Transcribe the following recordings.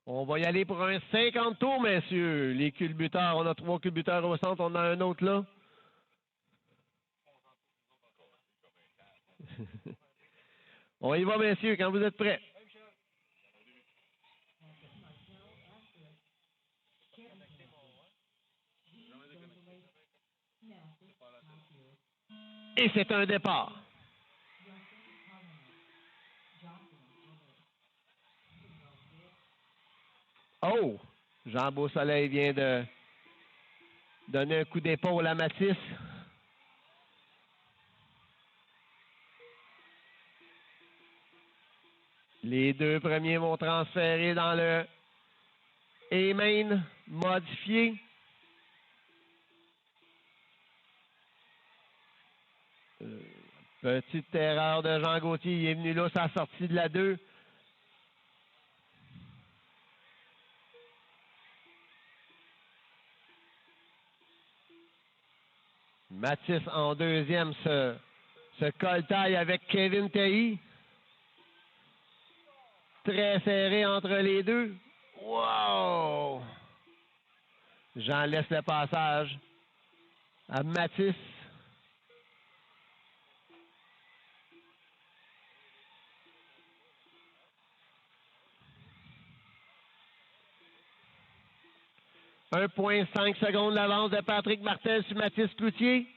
On va y aller pour un 50 tours, messieurs. Les culbuteurs, on a 3 culbuteurs au centre, on en a un autre là. On y va, messieurs, quand vous êtes prêts. Et c'est un départ. Oh! Jean Beausoleil vient de donner un coup d'épaule à Mathis. Les deux premiers vont transférer dans le A-main modifié. Petite erreur de Jean Gauthier. Il est venu là, sa sortie de la 2. Mathis en deuxième se coltaille avec Kevin Tailly. Très serré entre les deux. Wow! Jean laisse le passage à Mathis. « 1,5 secondes d'avance de Patrick Martel sur Mathis Cloutier.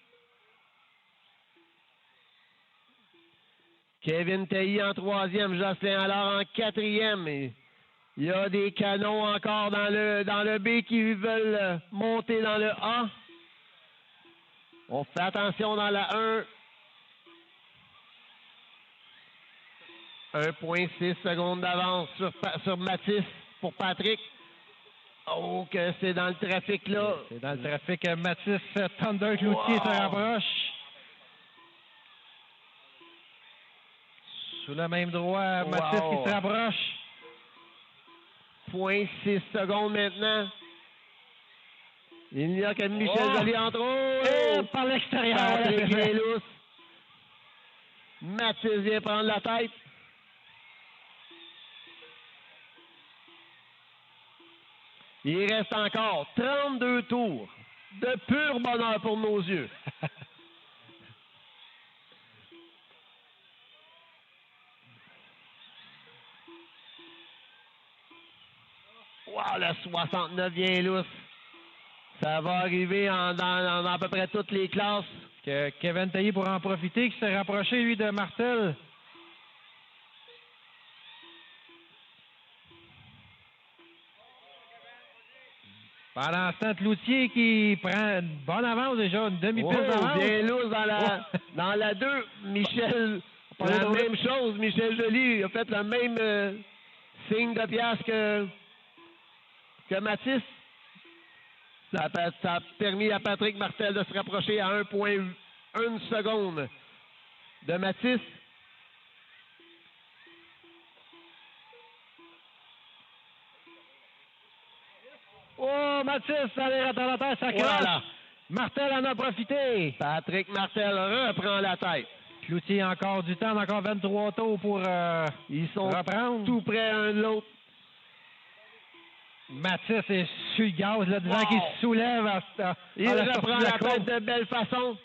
Kevin Tailly en troisième, Jocelyn Allard en quatrième. Et il y a des canons encore dans le B qui veulent monter dans le A. On fait attention dans la 1. 1,6 secondes d'avance sur Mathis pour Patrick. Oh, que c'est dans le trafic là. C'est dans le trafic. Mathis Thunder Cloutier se rapproche. Sous le même droit, Mathis qui se rapproche. 0,6 secondes maintenant. Il n'y a que Michel Joly en trop. Par l'extérieur. Patrick bien lousse. Mathis vient prendre la tête. Il reste encore 32 tours de pur bonheur pour nos yeux. Wow, le 69 vient lousse. Ça va arriver dans à peu près toutes les classes. Que Kevin Tailly pourra en profiter, qui s'est rapproché, lui, de Martel. Pendant ce temps, Cloutier qui prend une bonne avance déjà, une demi-piste d'avance. Bien lourd dans la 2. Michel, la même chose. Michel Joly a fait le même signe de pièce que Mathis. Ça a permis à Patrick Martel de se rapprocher à 1,1 seconde de Mathis. Oh, Mathis, ça allait à la tête, ça crache. Voilà. Martel en a profité. Patrick Martel reprend la tête. Cloutier a encore du temps, encore 23 tours pour ils sont reprendre. Tout près un de l'autre. Mathis est sur le gaz, là, devant qui se soulève. Il reprend la tête de belle façon.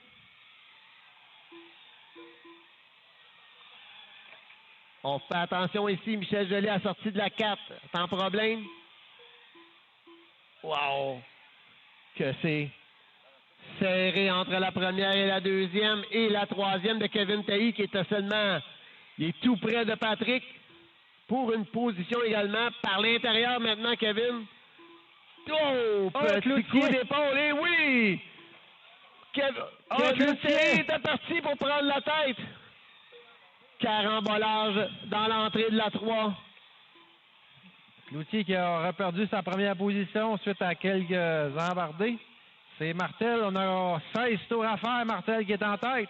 On fait attention ici, Michel Joly a sorti de la 4. Sans problème. Wow! Que c'est serré entre la première et la deuxième et la troisième de Kevin Tailly qui est seulement, il est tout près de Patrick pour une position également par l'intérieur maintenant, Kevin. Oh! Petit coup d'épaule, et oui! Kevin Tailly était parti pour prendre la tête. Carambolage dans l'entrée de la 3. Cloutier qui a reperdu sa première position suite à quelques embardées. C'est Martel. On a 16 tours à faire. Martel qui est en tête.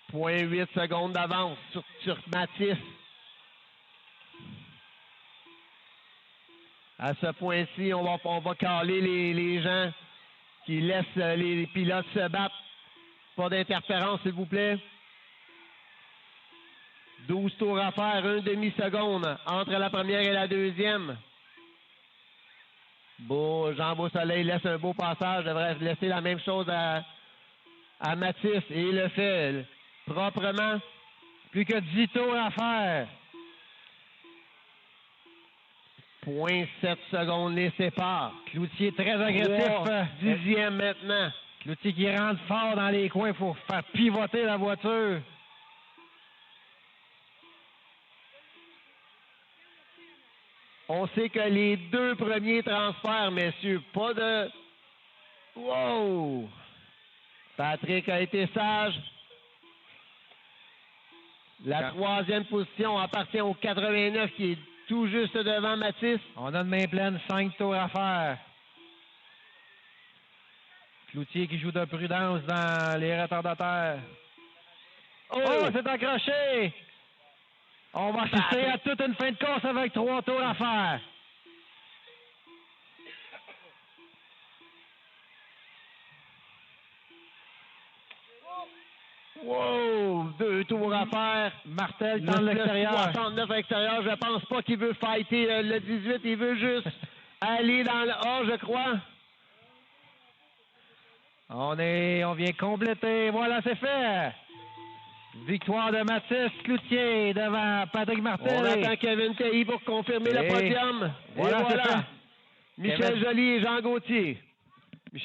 « 0,8 secondes d'avance sur Mathis. À ce point-ci, on va caler les gens qui laissent les pilotes se battre. Pas d'interférence, s'il vous plaît. 12 tours à faire, 1 demi-seconde entre la première et la deuxième. Beau, Jean Beausoleil laisse un beau passage, devrait laisser la même chose à Mathis et il le fait proprement. Plus que 10 tours à faire. 0.7 secondes les séparent. Cloutier très agressif. 10e maintenant. Cloutier qui rentre fort dans les coins pour faire pivoter la voiture. On sait que les 2 premiers transferts, messieurs, pas de... Wow! Patrick a été sage. La 3e position appartient au 89 qui est tout juste devant Mathis. On a de main pleine, 5 tours à faire. Cloutier qui joue de prudence dans les retardataires. Oh, c'est accroché! On va assister à toute une fin de course avec 3 tours à faire. Wow! 2 tours à faire. Martel dans l'extérieur. 69 à l'extérieur. Je pense pas qu'il veut fighter le 18. Il veut juste aller dans le A, je crois. On vient compléter. Voilà, c'est fait. Victoire de Mathis Cloutier devant Patrick Martel. On attend Kevin Tailly pour confirmer le podium. Voilà, et voilà. c'est fait. Michel Joly et Jean Gauthier.